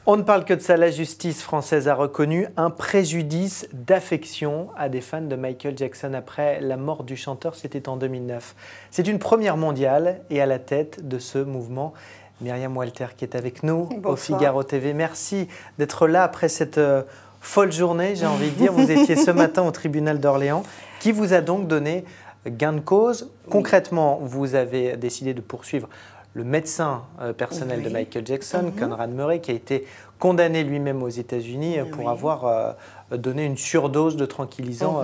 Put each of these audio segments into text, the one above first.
On ne parle que de ça, la justice française a reconnu un préjudice d'affection à des fans de Michael Jackson après la mort du chanteur, c'était en 2009. C'est une première mondiale et à la tête de ce mouvement, Myriam Walter qui est avec nous au Figaro TV. Merci d'être là après cette folle journée, j'ai envie de dire. Vous étiez ce matin au tribunal d'Orléans qui vous a donc donné gain de cause. Concrètement, vous avez décidé de poursuivre le médecin personnel de Michael Jackson, Conrad Murray, qui a été condamné lui-même aux États-Unis pour avoir donné une surdose de tranquillisants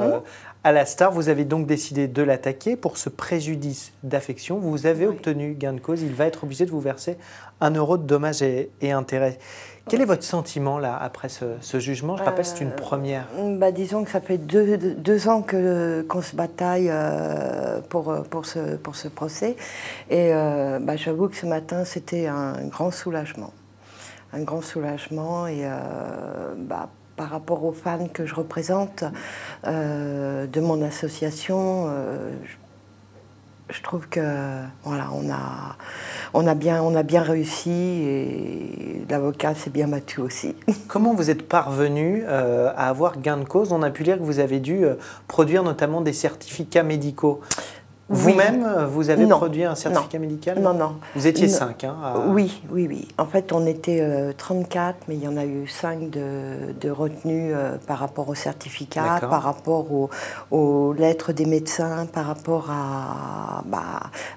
à la star. Vous avez donc décidé de l'attaquer pour ce préjudice d'affection. Vous avez obtenu gain de cause. Il va être obligé de vous verser 1 € de dommages et intérêts. Quel est votre sentiment là après ce jugement? Je rappelle, c'est une première. Disons que ça fait deux ans qu'on se bataille pour ce procès. Et j'avoue que ce matin, c'était un grand soulagement. Un grand soulagement. Et par rapport aux fans que je représente de mon association, je trouve que voilà, on a bien réussi et l'avocat s'est bien battu aussi. Comment vous êtes parvenu à avoir gain de cause? On a pu lire que vous avez dû produire notamment des certificats médicaux. Vous-même, vous avez produit un certificat médical? Non, non. Vous étiez 5, hein? Oui. En fait, on était 34, mais il y en a eu 5 de retenus par rapport au certificat, par rapport aux lettres des médecins, par rapport à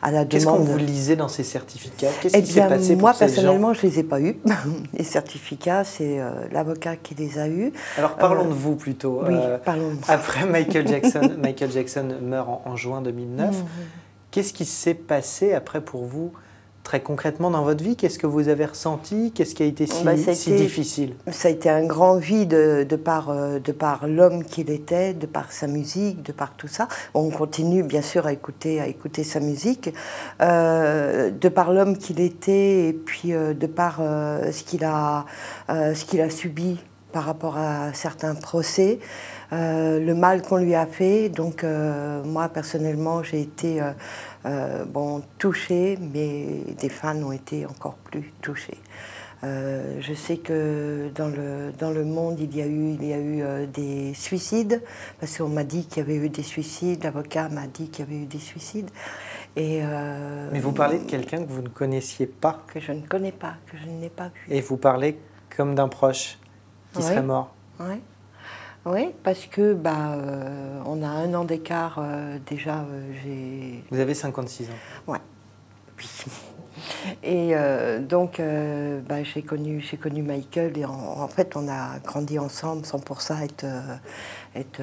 la demande. Qu'est-ce qu'on vous lisait dans ces certificats? Qu'est-ce qui s'est passé pour moi, ces personnellement, gens? je ne les ai pas eus. Les certificats, c'est l'avocat qui les a eus. Alors, parlons de vous plutôt. Oui, parlons de vous. Après Michael Jackson meurt en juin 2009. Qu'est-ce qui s'est passé après pour vous, très concrètement dans votre vie? Qu'est-ce que vous avez ressenti? Qu'est-ce qui a été si difficile? Ça a été un grand vide de par l'homme qu'il était, de par sa musique, de par tout ça. On continue bien sûr à écouter sa musique. De par l'homme qu'il était et puis de par ce qu'il a subi par rapport à certains procès. Le mal qu'on lui a fait, donc moi personnellement j'ai été touchée, mais des fans ont été encore plus touchés. Je sais que dans le monde il y a eu des suicides, parce qu'on m'a dit qu'il y avait eu des suicides, l'avocat m'a dit qu'il y avait eu des suicides. Mais vous parlez de quelqu'un que vous ne connaissiez pas? Que je ne connais pas, que je n'ai pas vu. Et vous parlez comme d'un proche qui serait mort? Oui. Oui, parce que on a 1 an d'écart déjà. Vous avez 56 ans. Ouais. Oui. Et donc j'ai connu Michael et en fait on a grandi ensemble sans pour ça être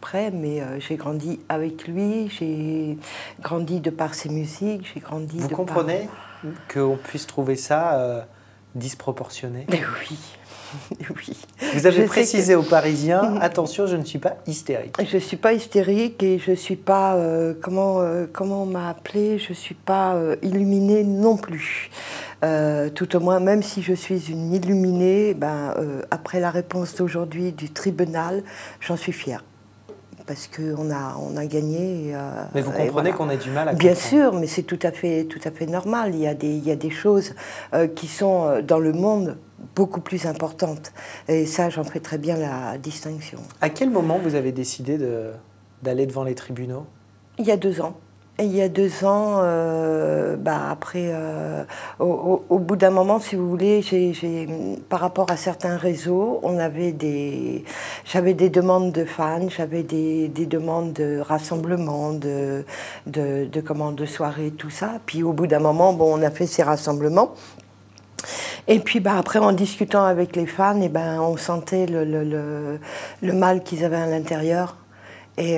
près, mais j'ai grandi avec lui, j'ai grandi de par ses musiques, j'ai grandi. Vous comprenez qu'on puisse trouver ça disproportionné? Oui. Oui. Vous avez précisé aux Parisiens, attention, je ne suis pas hystérique. Je ne suis pas hystérique et je ne suis pas, comment on m'a appelé, je ne suis pas illuminée non plus. Tout au moins, même si je suis une illuminée, après la réponse d'aujourd'hui du tribunal, j'en suis fière. Parce qu'on a gagné. Mais vous comprenez qu'on a du mal à comprendre. Bien sûr, mais c'est tout à fait normal. Il y a des choses qui sont dans le monde beaucoup plus importantes. Et ça, j'en fais très bien la distinction. À quel moment vous avez décidé d'aller devant les tribunaux? Il y a 2 ans. Et il y a 2 ans, après, au bout d'un moment, si vous voulez, par rapport à certains réseaux, j'avais des demandes de fans, j'avais des demandes de rassemblements, de soirées, tout ça. Puis au bout d'un moment, on a fait ces rassemblements. Et puis après, en discutant avec les fans, on sentait le mal qu'ils avaient à l'intérieur. Et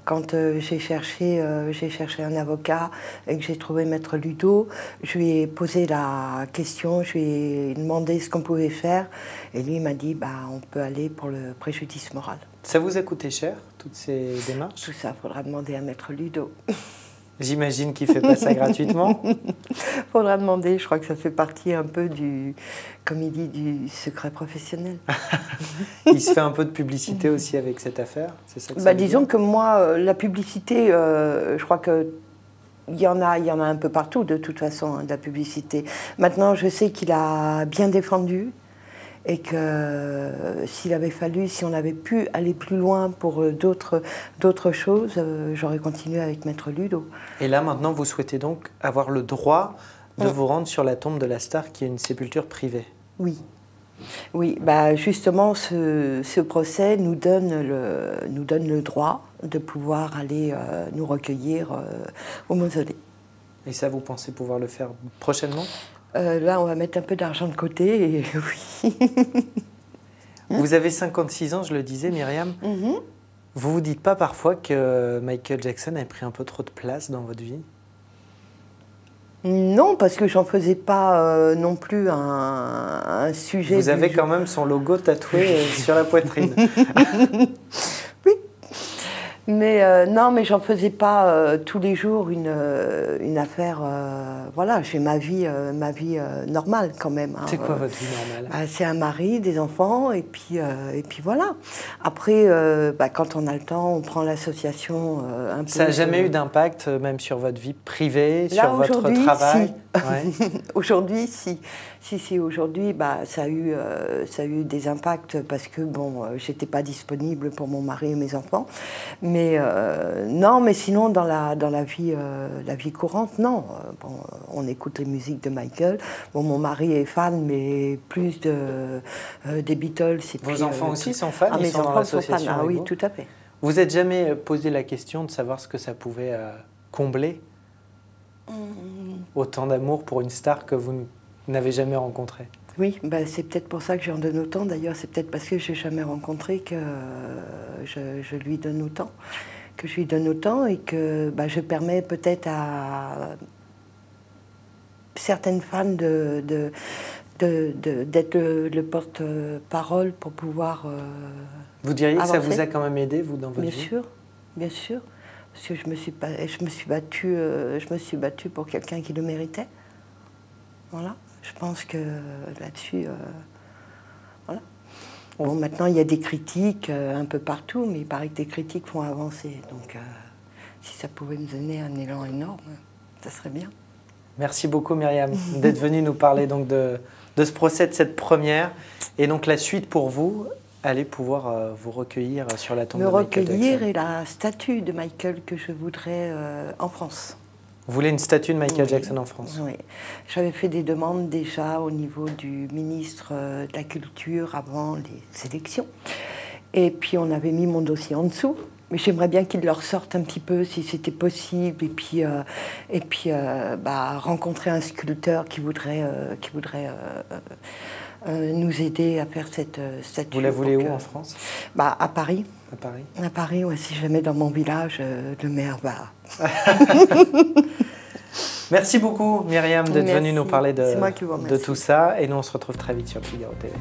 quand j'ai cherché un avocat et que j'ai trouvé Maître Ludo, je lui ai posé la question, je lui ai demandé ce qu'on pouvait faire. Et lui m'a dit, on peut aller pour le préjudice moral. Ça vous a coûté cher, toutes ces démarches? Tout ça, il faudra demander à Maître Ludo. J'imagine qu'il ne fait pas ça gratuitement. Faudra demander, je crois que ça fait partie un peu comme il dit, du secret professionnel. Il se fait un peu de publicité aussi avec cette affaire, c'est ça que ça veut disons dire? que moi, la publicité, je crois que il y en a un peu partout, de toute façon, hein, de la publicité. Maintenant, je sais qu'il a bien défendu et que s'il avait fallu, si on avait pu aller plus loin pour d'autres choses, j'aurais continué avec Maître Ludo. Et là, maintenant, vous souhaitez donc avoir le droit de vous rendre sur la tombe de la star, qui est une sépulture privée. Oui. Oui, bah justement, ce procès nous donne le droit de pouvoir aller nous recueillir au mausolée. Et ça, vous pensez pouvoir le faire prochainement? Là, on va mettre un peu d'argent de côté et oui. Vous avez 56 ans, je le disais, Myriam. Vous vous dites pas parfois que Michael Jackson a pris un peu trop de place dans votre vie? Non, parce que j'en faisais pas non plus un sujet. Vous avez quand même son logo tatoué sur la poitrine. Oui. Mais non, mais j'en faisais pas tous les jours une affaire. Voilà, j'ai ma vie normale quand même. Hein. C'est quoi votre vie normale? C'est un mari, des enfants, et puis voilà. Après, quand on a le temps, on prend l'association un peu. Ça n'a jamais eu d'impact, même sur votre vie privée, là, sur votre travail? Si. Ouais. Aujourd'hui, si. Si, aujourd'hui, ça a eu des impacts parce que, bon, j'étais pas disponible pour mon mari et mes enfants. Mais non, mais sinon, dans la vie courante, non. Bon, on écoute les musiques de Michael. Bon, mon mari est fan, mais plus des Beatles. Et Vos puis, enfants aussi sont fans? Mes sont dans enfants sont fans, l'association oui, vous? tout à fait. Vous n'êtes jamais posé la question de savoir ce que ça pouvait combler? Autant d'amour pour une star que vous n'avez jamais rencontrée? Oui, c'est peut-être pour ça que j'en donne autant. D'ailleurs, c'est peut-être parce que je n'ai jamais rencontré que je lui donne autant. Que je lui donne autant et que je permets peut-être à certaines fans d'être le porte-parole pour pouvoir Vous diriez que avancer. ça vous a quand même aidé, vous, dans votre vie? Bien sûr, bien sûr. Parce que je me suis battue pour quelqu'un qui le méritait. Voilà. Je pense que là-dessus, voilà. Bon, maintenant, il y a des critiques un peu partout, mais il paraît que des critiques font avancer. Donc, si ça pouvait me donner un élan énorme, ça serait bien. Merci beaucoup, Myriam, d'être venue nous parler donc de ce procès, de cette première. Et donc, la suite pour vous, allez pouvoir vous recueillir sur la tombe de Michael Jackson. Me recueillir et la statue de Michael que je voudrais en France. Vous voulez une statue de Michael Oui. Jackson en France? Oui. J'avais fait des demandes déjà au niveau du ministre de la Culture avant les élections. Et puis on avait mis mon dossier en dessous. Mais j'aimerais bien qu'il leur sorte un petit peu si c'était possible. Et puis rencontrer un sculpteur qui voudrait nous aider à faire cette statue. Vous la voulez où en France? À Paris. À Paris? À Paris, ouais, si je la mets dans mon village, le maire va... Merci beaucoup, Myriam, d'être venue nous parler C'est moi qui vous remercie. de tout ça. Et nous, on se retrouve très vite sur Figaro TV.